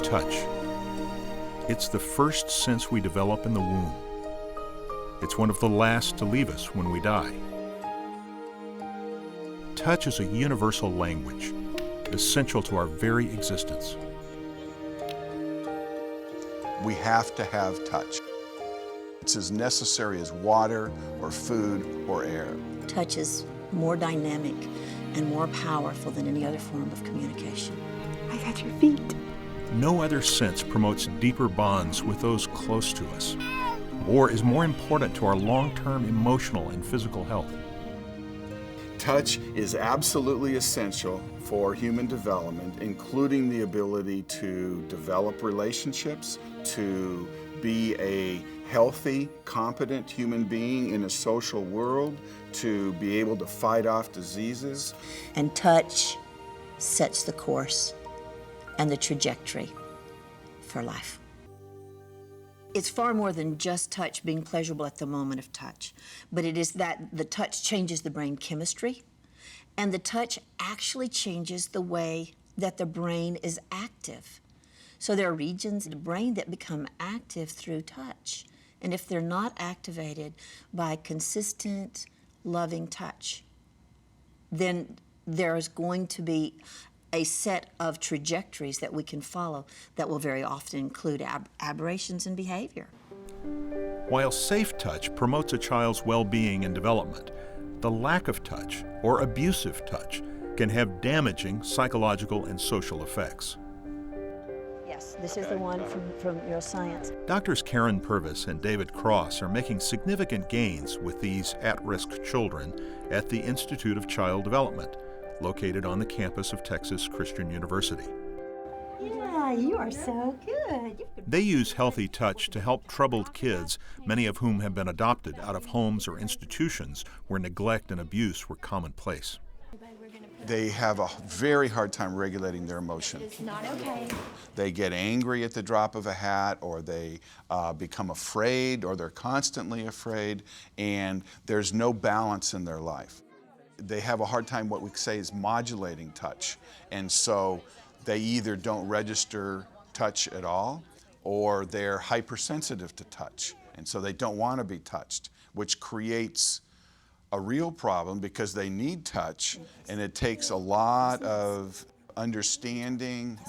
touch. It's the first sense we develop in the womb. It's one of the last to leave us when we die. Touch is a universal language, essential to our very existence. We have to have touch. It's as necessary as water or food or air. Touch is more dynamic and more powerful than any other form of communication. I've had your feet. No other sense promotes deeper bonds with those close to us, or is more important to our long-term emotional and physical health. Touch is absolutely essential for human development, including the ability to develop relationships, to be a healthy, competent human being in a social world, to be able to fight off diseases. And touch sets the course and the trajectory for life. It's far more than just touch being pleasurable at the moment of touch, but it is that the touch changes the brain chemistry, and the touch actually changes the way that the brain is active. So there are regions in the brain that become active through touch, and if they're not activated by consistent, loving touch, then there is going to be a set of trajectories that we can follow that will very often include aberrations in behavior. While safe touch promotes a child's well-being and development, the lack of touch or abusive touch can have damaging psychological and social effects. Yes, this is the one from neuroscience. Doctors Karen Purvis and David Cross are making significant gains with these at-risk children at the Institute of Child Development, located on the campus of Texas Christian University. Yeah, you are so good. They use healthy touch to help troubled kids, many of whom have been adopted out of homes or institutions where neglect and abuse were commonplace. They have a very hard time regulating their emotions. It's not okay. They get angry at the drop of a hat, or they become afraid, or they're constantly afraid, and there's no balance in their life. They have a hard time, what we say is modulating touch, and so they either don't register touch at all, or they're hypersensitive to touch, and so they don't want to be touched, which creates a real problem because they need touch, and it takes a lot of understanding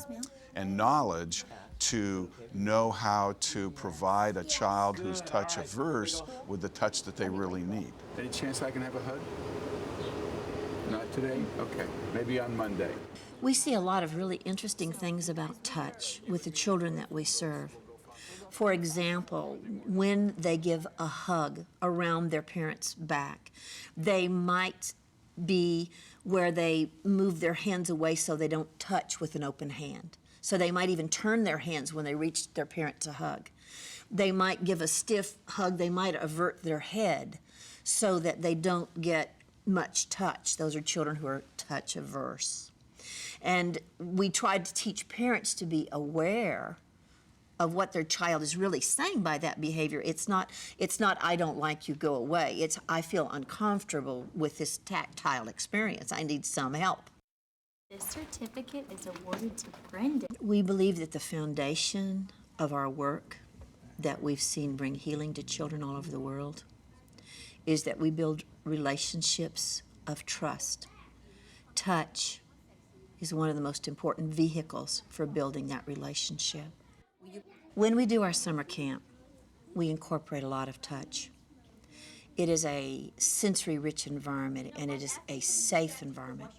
and knowledge to know how to provide a child who's touch averse with the touch that they really need. Any chance I can have a hug? Not today? Okay, maybe on Monday. We see a lot of really interesting things about touch with the children that we serve. For example, when they give a hug around their parent's back, they might be where they move their hands away so they don't touch with an open hand. So they might even turn their hands when they reach their parent to hug. They might give a stiff hug, they might avert their head so that they don't get much touch. Those are children who are touch averse. And we tried to teach parents to be aware of what their child is really saying by that behavior. It's not I don't like you, go away. It's I feel uncomfortable with this tactile experience. I need some help. This certificate is awarded to Brendan. We believe that the foundation of our work that we've seen bring healing to children all over the world is that we build relationships of trust. Touch is one of the most important vehicles for building that relationship. When we do our summer camp, we incorporate a lot of touch. It is a sensory-rich environment, and it is a safe environment.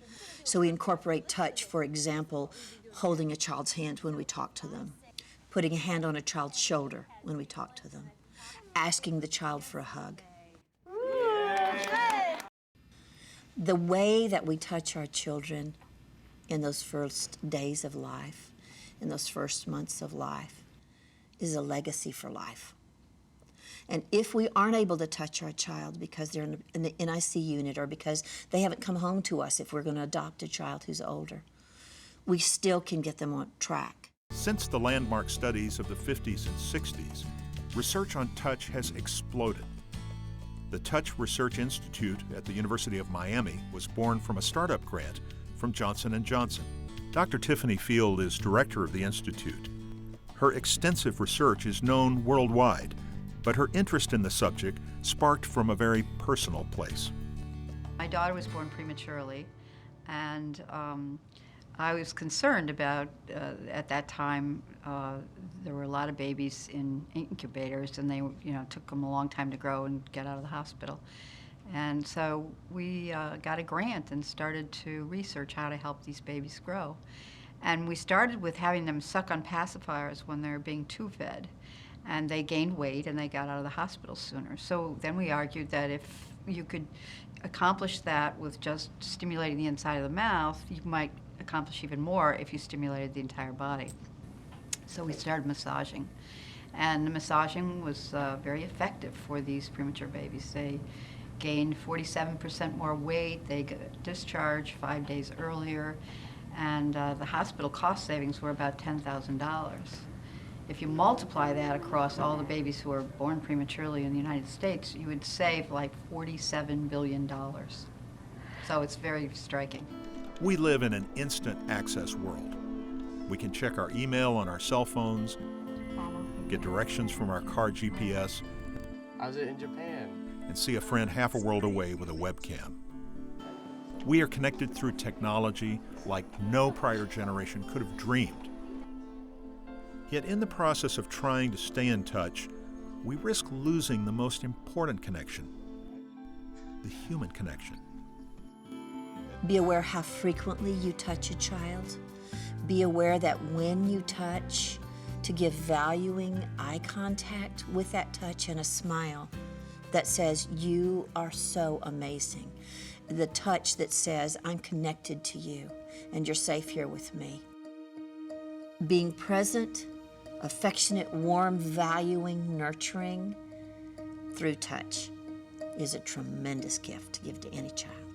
So we incorporate touch, for example, holding a child's hand when we talk to them, putting a hand on a child's shoulder when we talk to them, asking the child for a hug. The way that we touch our children in those first days of life, in those first months of life, is a legacy for life. And if we aren't able to touch our child because they're in the NIC unit or because they haven't come home to us if we're going to adopt a child who's older, we still can get them on track. Since the landmark studies of the 50s and 60s, research on touch has exploded. The Touch Research Institute at the University of Miami was born from a startup grant from Johnson & Johnson. Dr. Tiffany Field is director of the institute. Her extensive research is known worldwide, but her interest in the subject sparked from a very personal place. My daughter was born prematurely, and I was concerned about, at that time, there were a lot of babies in incubators, and they, took them a long time to grow and get out of the hospital. And so we got a grant and started to research how to help these babies grow. And we started with having them suck on pacifiers when they're being tube-fed. And they gained weight and they got out of the hospital sooner. So then we argued that if you could accomplish that with just stimulating the inside of the mouth, you might accomplish even more if you stimulated the entire body. So we started massaging. And the massaging was very effective for these premature babies. They gained 47% more weight, they got discharged 5 days earlier, and the hospital cost savings were about $10,000. If you multiply that across all the babies who are born prematurely in the United States, you would save like $47 billion. So it's very striking. We live in an instant access world. We can check our email on our cell phones, get directions from our car GPS, How's it in Japan? and see a friend half a world away with a webcam. We are connected through technology like no prior generation could have dreamed. Yet in the process of trying to stay in touch, we risk losing the most important connection, the human connection. Be aware how frequently you touch a child. Be aware that when you touch, to give valuing eye contact with that touch and a smile that says, "You are so amazing." The touch that says, "I'm connected to you and you're safe here with me." Being present, affectionate, warm, valuing, nurturing through touch is a tremendous gift to give to any child.